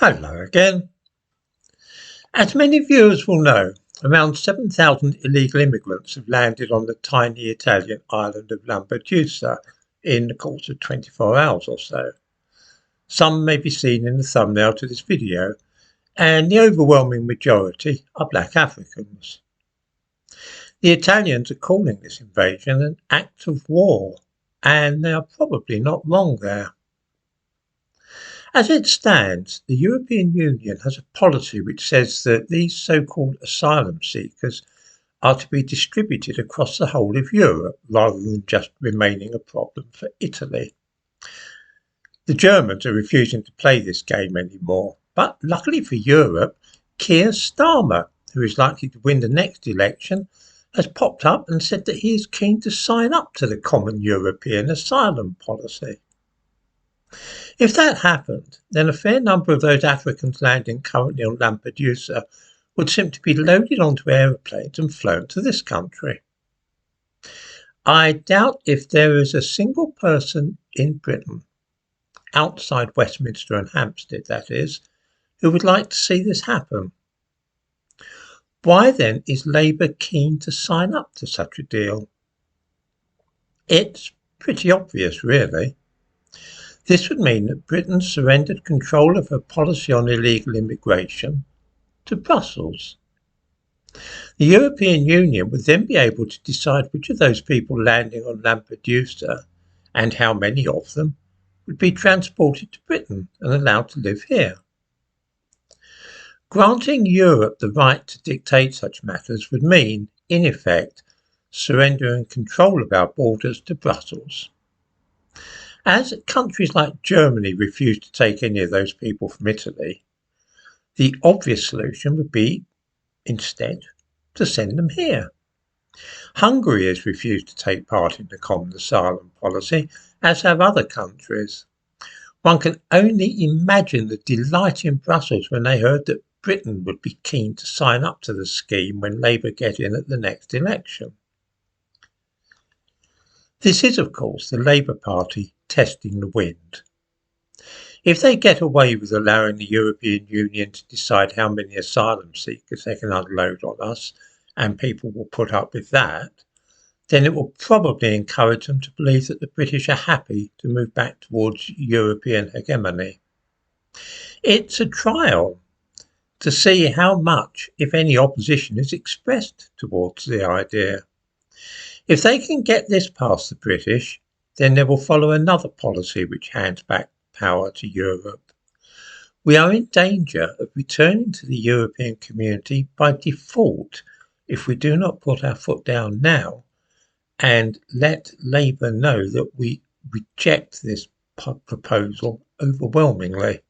Hello again. As many viewers will know, around 7,000 illegal immigrants have landed on the tiny Italian island of Lampedusa in the course of 24 hours or so. Some may be seen in the thumbnail to this video, and the overwhelming majority are black Africans. The Italians are calling this invasion an act of war, and they are probably not wrong there. As it stands, the European Union has a policy which says that these so-called asylum seekers are to be distributed across the whole of Europe rather than just remaining a problem for Italy. The Germans are refusing to play this game anymore, but luckily for Europe, Keir Starmer, who is likely to win the next election, has popped up and said that he is keen to sign up to the Common European Asylum Policy. If that happened, then a fair number of those Africans landing currently on Lampedusa would simply be loaded onto aeroplanes and flown to this country. I doubt if there is a single person in Britain, outside Westminster and Hampstead that is, who would like to see this happen. Why then is Labour keen to sign up to such a deal? It's pretty obvious, really. This would mean that Britain surrendered control of her policy on illegal immigration to Brussels. The European Union would then be able to decide which of those people landing on Lampedusa, and how many of them, would be transported to Britain and allowed to live here. Granting Europe the right to dictate such matters would mean, in effect, surrendering control of our borders to Brussels. As countries like Germany refuse to take any of those people from Italy, the obvious solution would be, instead, to send them here. Hungary has refused to take part in the Common Asylum Policy, as have other countries. One can only imagine the delight in Brussels when they heard that Britain would be keen to sign up to the scheme when Labour get in at the next election. This is, of course, the Labour Party testing the wind. If they get away with allowing the European Union to decide how many asylum seekers they can unload on us, and people will put up with that, then it will probably encourage them to believe that the British are happy to move back towards European hegemony. It's a trial to see how much, if any, opposition is expressed towards the idea. If they can get this past the British, then there will follow another policy which hands back power to Europe. We are in danger of returning to the European community by default if we do not put our foot down now and let Labour know that we reject this proposal overwhelmingly.